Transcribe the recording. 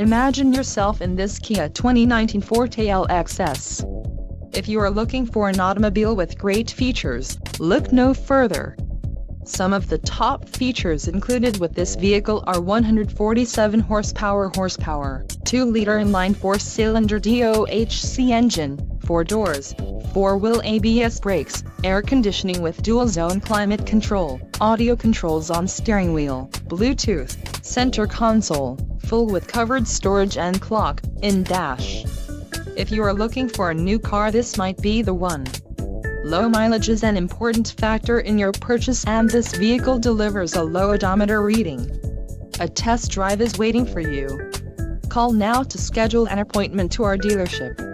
Imagine yourself in this Kia 2019 Forte LXS. If you are looking for an automobile with great features, look no further. Some of the top features included with this vehicle are 147 horsepower, 2-liter inline 4-cylinder DOHC engine, 4 doors, 4-wheel ABS brakes, air conditioning with dual-zone climate control, audio controls on steering wheel, Bluetooth, center console, full with covered storage and clock-in dash. If you are looking for a new car, this might be the one. Low mileage is an important factor in your purchase, and this vehicle delivers a low odometer reading. A test drive is waiting for you. Call now to schedule an appointment to our dealership.